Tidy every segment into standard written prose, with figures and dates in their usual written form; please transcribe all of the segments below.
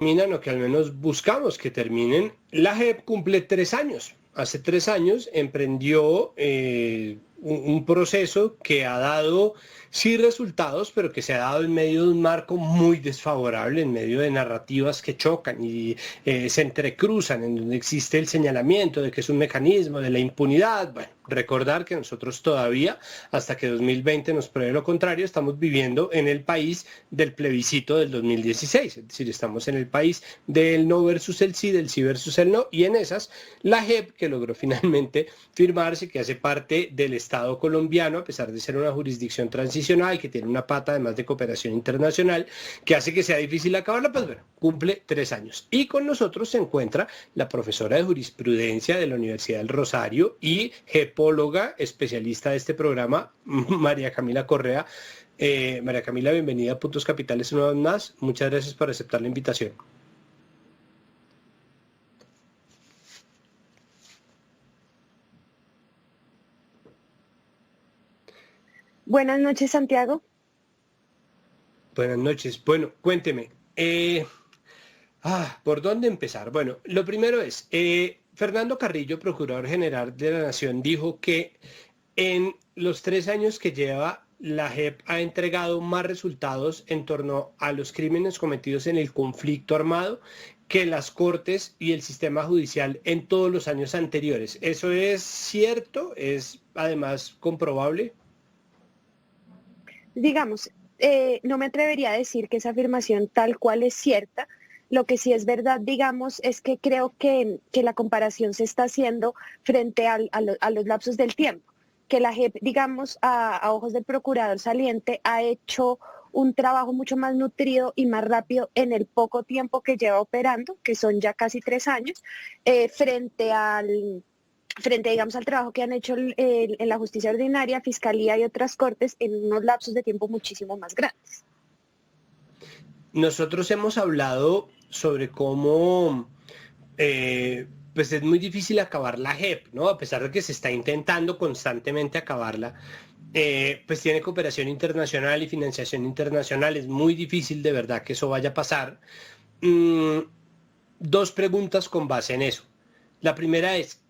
terminan, o que al menos buscamos que terminen. La JEP cumple 3 años. Hace 3 años emprendió un proceso que ha dado sí resultados, pero que se ha dado en medio de un marco muy desfavorable, en medio de narrativas que chocan y se entrecruzan, en donde existe el señalamiento de que es un mecanismo de la impunidad. Bueno, recordar que nosotros todavía, hasta que 2020 nos pruebe lo contrario, estamos viviendo en el país del plebiscito del 2016, es decir, estamos en el país del no versus el sí, del sí versus el no, y en esas la JEP, que logró finalmente firmarse, que hace parte del Estado colombiano, a pesar de ser una jurisdicción transicional, que tiene una pata además de cooperación internacional, que hace que sea difícil acabarla, pues bueno, cumple 3 años. Y con nosotros se encuentra la profesora de jurisprudencia de la Universidad del Rosario y jepóloga especialista de este programa, María Camila Correa. María Camila, bienvenida a Puntos Capitales una vez más. Muchas gracias por aceptar la invitación. Buenas noches, Santiago. Buenas noches. Bueno, cuénteme. ¿Por dónde empezar? Bueno, lo primero es, Fernando Carrillo, Procurador General de la Nación, dijo que en los 3 años que lleva, la JEP ha entregado más resultados en torno a los crímenes cometidos en el conflicto armado que las Cortes y el sistema judicial en todos los años anteriores. ¿Eso es cierto? ¿Es además comprobable? Digamos, no me atrevería a decir que esa afirmación tal cual es cierta. Lo que sí es verdad, digamos, es que creo que la comparación se está haciendo frente a los lapsos del tiempo. Que la JEP, digamos, a ojos del procurador saliente, ha hecho un trabajo mucho más nutrido y más rápido en el poco tiempo que lleva operando, que son ya casi 3 años, frente digamos, al trabajo que han hecho en la justicia ordinaria, fiscalía y otras cortes en unos lapsos de tiempo muchísimo más grandes. Nosotros hemos hablado sobre cómo pues es muy difícil acabar la JEP, ¿no? A pesar de que se está intentando constantemente acabarla, pues tiene cooperación internacional y financiación internacional. Es muy difícil de verdad que eso vaya a pasar. Mm, Dos preguntas con base en eso. La primera es,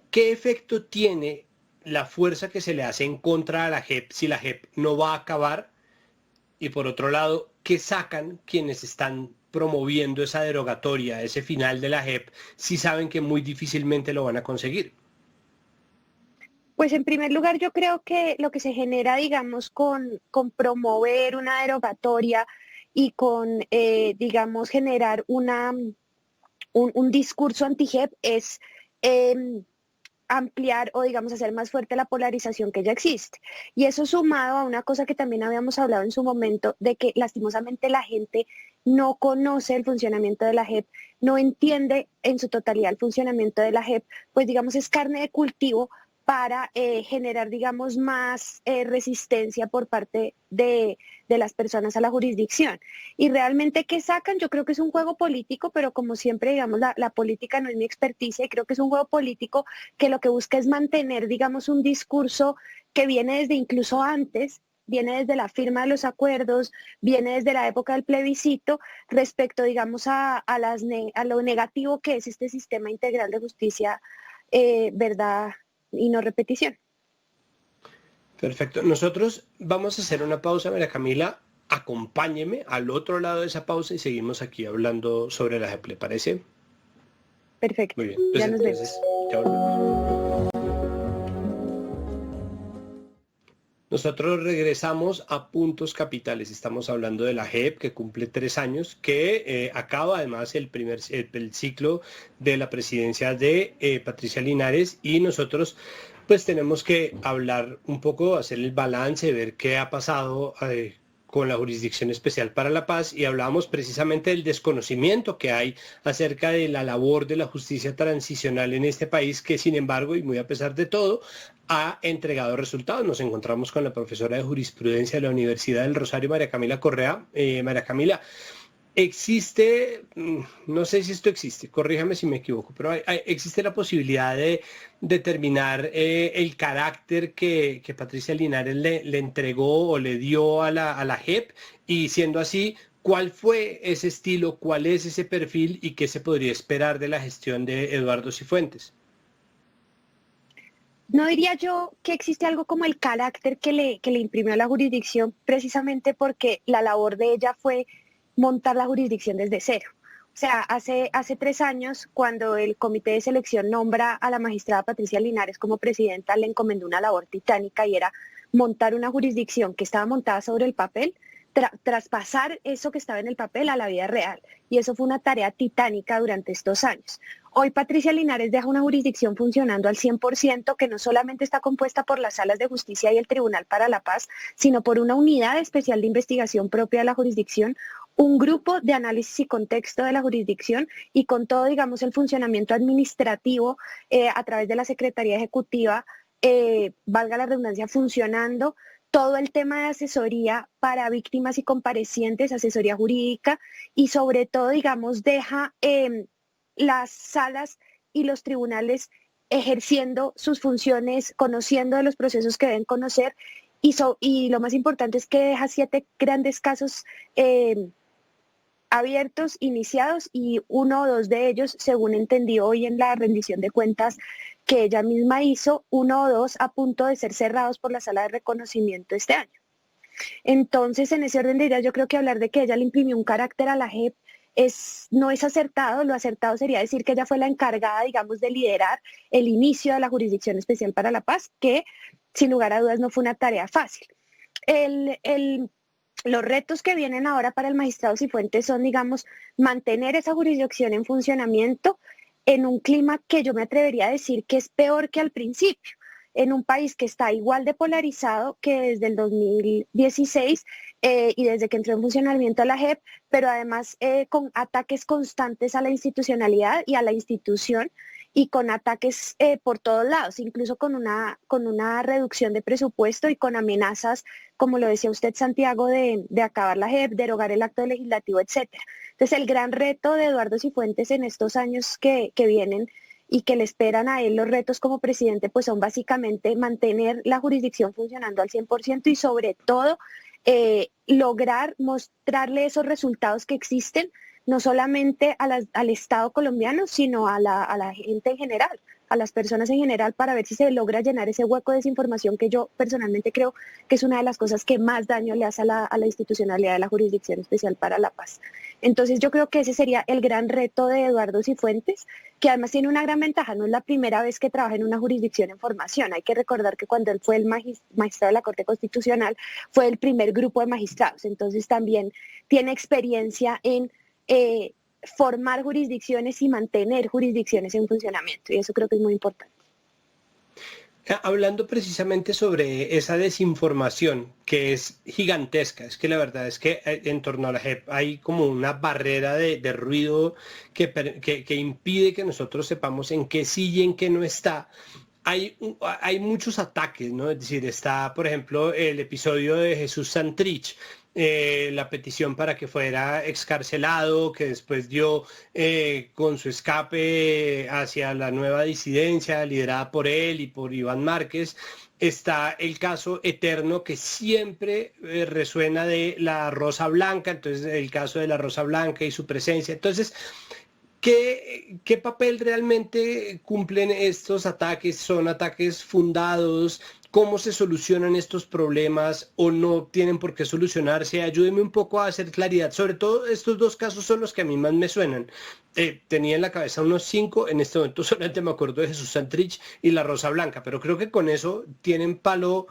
¿qué efecto tiene la fuerza que se le hace en contra de la JEP si la JEP no va a acabar? Y por otro lado, ¿qué sacan quienes están promoviendo esa derogatoria, ese final de la JEP, si saben que muy difícilmente lo van a conseguir? Pues en primer lugar, yo creo que lo que se genera, digamos, con promover una derogatoria y con, digamos, generar un discurso anti-JEP es em, ampliar o, digamos, hacer más fuerte la polarización que ya existe. Y eso sumado a una cosa que también habíamos hablado en su momento, de que lastimosamente la gente no conoce el funcionamiento de la JEP, no entiende en su totalidad el funcionamiento de la JEP, pues digamos es carne de cultivo para generar, digamos, más resistencia por parte de las personas a la jurisdicción. Y realmente, ¿qué sacan? Yo creo que es un juego político, pero como siempre, digamos, la política no es mi experticia y creo que es un juego político que lo que busca es mantener, digamos, un discurso que viene desde incluso antes, viene desde la firma de los acuerdos, viene desde la época del plebiscito, respecto, digamos, a lo negativo que es este sistema integral de justicia, verdad y no repetición. Perfecto. Nosotros vamos a hacer una pausa, María Camila. Acompáñeme al otro lado de esa pausa y seguimos aquí hablando sobre la JEP, ¿le parece? Perfecto, Muy bien. Pues ya nos entonces, vemos. ya volvemos. Nosotros regresamos a Puntos Capitales. Estamos hablando de la JEP que cumple 3 años, que acaba además el ciclo de la presidencia de Patricia Linares, y nosotros pues tenemos que hablar un poco, hacer el balance, ver qué ha pasado con la Jurisdicción Especial para la Paz, y hablábamos precisamente del desconocimiento que hay acerca de la labor de la justicia transicional en este país, que sin embargo, y muy a pesar de todo, ha entregado resultados. Nos encontramos con la profesora de jurisprudencia de la Universidad del Rosario, María Camila Correa. María Camila, existe, no sé si esto existe, corríjame si me equivoco, pero existe la posibilidad de determinar el carácter que Patricia Linares le entregó o le dio a la JEP, y siendo así, ¿Cuál fue ese estilo? ¿Cuál es ese perfil? ¿Y qué se podría esperar de la gestión de Eduardo Cifuentes? No diría yo que existe algo como el carácter que le imprimió la jurisdicción, precisamente porque la labor de ella fue montar la jurisdicción desde cero. O sea, hace 3 años, cuando el comité de selección nombra a la magistrada Patricia Linares como presidenta, le encomendó una labor titánica y era montar una jurisdicción que estaba montada sobre el papel, traspasar eso que estaba en el papel a la vida real. Y eso fue una tarea titánica durante estos años. Hoy Patricia Linares deja una jurisdicción funcionando al 100%, que no solamente está compuesta por las salas de justicia y el Tribunal para la Paz, sino por una unidad especial de investigación propia de la jurisdicción, un grupo de análisis y contexto de la jurisdicción y con todo, digamos, el funcionamiento administrativo a través de la Secretaría Ejecutiva, valga la redundancia, funcionando, todo el tema de asesoría para víctimas y comparecientes, asesoría jurídica y sobre todo, digamos, deja las salas y los tribunales ejerciendo sus funciones, conociendo de los procesos que deben conocer y lo más importante es que deja 7 grandes casos abiertos, iniciados y 1 o 2 de ellos, según entendí hoy en la rendición de cuentas que ella misma hizo, 1 o 2 a punto de ser cerrados por la sala de reconocimiento este año. Entonces, en ese orden de ideas, yo creo que hablar de que ella le imprimió un carácter a la JEP no es acertado. Lo acertado sería decir que ella fue la encargada, digamos, de liderar el inicio de la Jurisdicción Especial para la Paz, que sin lugar a dudas no fue una tarea fácil. Los retos que vienen ahora para el magistrado Cifuentes son, digamos, mantener esa jurisdicción en funcionamiento en un clima que yo me atrevería a decir que es peor que al principio, en un país que está igual de polarizado que desde el 2016 y desde que entró en funcionamiento la JEP, pero además con ataques constantes a la institucionalidad y a la institución y con ataques por todos lados, incluso con una reducción de presupuesto y con amenazas, como lo decía usted, Santiago, de acabar la JEP, derogar el acto legislativo, etcétera. Entonces, el gran reto de Eduardo Cifuentes en estos años que vienen y que le esperan a él los retos como presidente, pues son básicamente mantener la jurisdicción funcionando al 100% y sobre todo lograr mostrarle esos resultados que existen, no solamente al Estado colombiano, sino a la gente en general, a las personas en general, para ver si se logra llenar ese hueco de desinformación que yo personalmente creo que es una de las cosas que más daño le hace a la institucionalidad de la Jurisdicción Especial para la Paz. Entonces yo creo que ese sería el gran reto de Eduardo Cifuentes, que además tiene una gran ventaja, no es la primera vez que trabaja en una jurisdicción en formación. Hay que recordar que cuando él fue el magistrado de la Corte Constitucional, fue el primer grupo de magistrados, entonces también tiene experiencia en formar jurisdicciones y mantener jurisdicciones en funcionamiento, y eso creo que es muy importante. Hablando precisamente sobre esa desinformación que es gigantesca, es que la verdad es que en torno a la JEP hay como una barrera de ruido que impide que nosotros sepamos en qué sí y en qué no está. Hay muchos ataques, ¿no? Es decir, está, por ejemplo, el episodio de Jesús Santrich, la petición para que fuera excarcelado, que después dio con su escape hacia la nueva disidencia liderada por él y por Iván Márquez. Está el caso eterno que siempre resuena de la Rosa Blanca, entonces el caso de la Rosa Blanca y su presencia. Entonces, ¿qué papel realmente cumplen estos ataques? ¿Son ataques fundados? ¿Cómo se solucionan estos problemas o no tienen por qué solucionarse? Ayúdeme un poco a hacer claridad. Sobre todo estos 2 casos son los que a mí más me suenan. Tenía en la cabeza unos 5, en este momento solamente me acuerdo de Jesús Santrich y la Rosa Blanca, pero creo que con eso tienen palo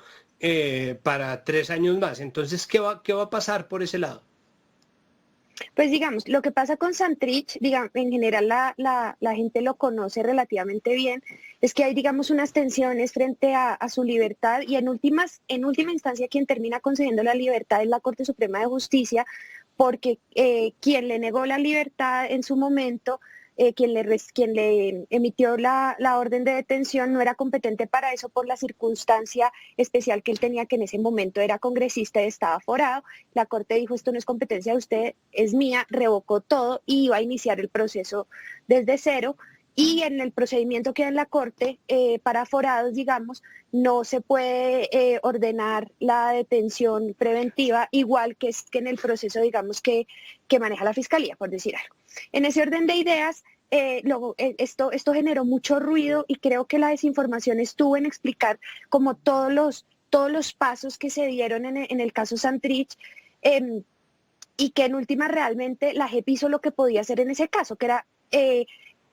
para 3 años más. Entonces, ¿qué va a pasar por ese lado? Pues digamos, lo que pasa con Santrich, digamos, en general la gente lo conoce relativamente bien, es que hay, digamos, unas tensiones frente a su libertad y en última instancia quien termina concediendo la libertad es la Corte Suprema de Justicia, porque quien le negó la libertad en su momento, quien le emitió la orden de detención no era competente para eso por la circunstancia especial que él tenía, que en ese momento era congresista y estaba aforado. La Corte dijo, esto no es competencia de usted, es mía, revocó todo y iba a iniciar el proceso desde cero. y en el procedimiento que hay en la Corte, para aforados, digamos, no se puede ordenar la detención preventiva, igual que en el proceso, digamos, que maneja la Fiscalía, por decir algo. En ese orden de ideas, esto generó mucho ruido y creo que la desinformación estuvo en explicar como todos los pasos que se dieron en el caso Santrich, y que en última realmente la JEP hizo lo que podía hacer en ese caso, que era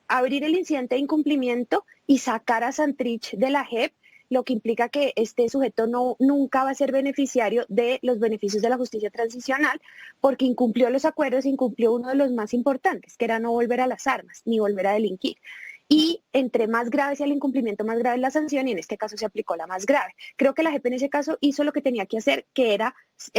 abrir el incidente de incumplimiento y sacar a Santrich de la JEP, lo que implica que este sujeto nunca va a ser beneficiario de los beneficios de la justicia transicional, porque incumplió los acuerdos, incumplió uno de los más importantes, que era no volver a las armas, ni volver a delinquir. Y entre más grave sea el incumplimiento, más grave es la sanción, y en este caso se aplicó la más grave. Creo que la JEP en ese caso hizo lo que tenía que hacer, que era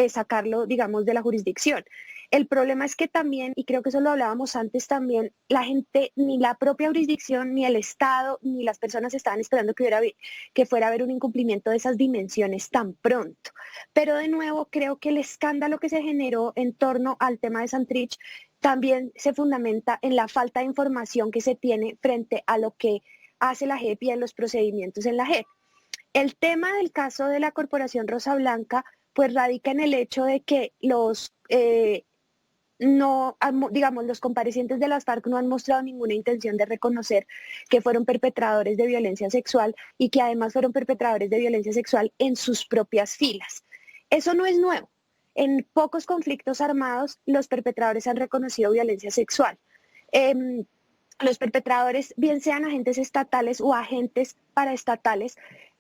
sacarlo, digamos, de la jurisdicción. El problema es que también, y creo que eso lo hablábamos antes también, la gente, ni la propia jurisdicción, ni el Estado, ni las personas estaban esperando que fuera a haber un incumplimiento de esas dimensiones tan pronto. Pero de nuevo, creo que el escándalo que se generó en torno al tema de Santrich también se fundamenta en la falta de información que se tiene frente a lo que hace la JEP y en los procedimientos en la JEP. El tema del caso de la Corporación Rosa Blanca, pues radica en el hecho de que los comparecientes de las FARC no han mostrado ninguna intención de reconocer que fueron perpetradores de violencia sexual y que además fueron perpetradores de violencia sexual en sus propias filas. Eso no es nuevo. En pocos conflictos armados los perpetradores han reconocido violencia sexual. Los perpetradores, bien sean agentes estatales o agentes paraestatales,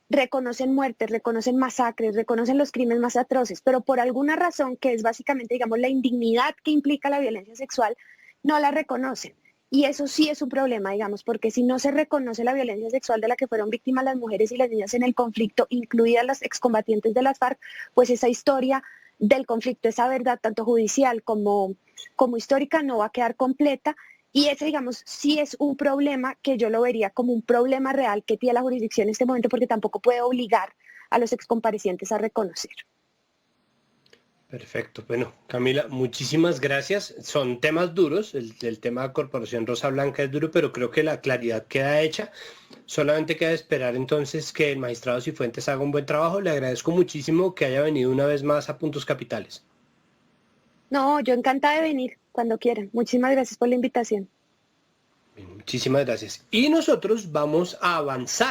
reconocen muertes, reconocen masacres, reconocen los crímenes más atroces, pero por alguna razón, que es básicamente, digamos, la indignidad que implica la violencia sexual, no la reconocen. Y eso sí es un problema, digamos, porque si no se reconoce la violencia sexual de la que fueron víctimas las mujeres y las niñas en el conflicto, incluidas las excombatientes de las FARC, pues esa historia del conflicto, esa verdad tanto judicial como histórica no va a quedar completa. Y ese, digamos, sí es un problema que yo lo vería como un problema real que tiene la jurisdicción en este momento, porque tampoco puede obligar a los excomparecientes a reconocer. Perfecto. Bueno, Camila, muchísimas gracias. Son temas duros, el tema de Corporación Rosa Blanca es duro, pero creo que la claridad queda hecha. Solamente queda esperar entonces que el magistrado Cifuentes haga un buen trabajo. Le agradezco muchísimo que haya venido una vez más a Puntos Capitales. No, yo encantada de venir cuando quieran. Muchísimas gracias por la invitación. Bien, muchísimas gracias. Y nosotros vamos a avanzar.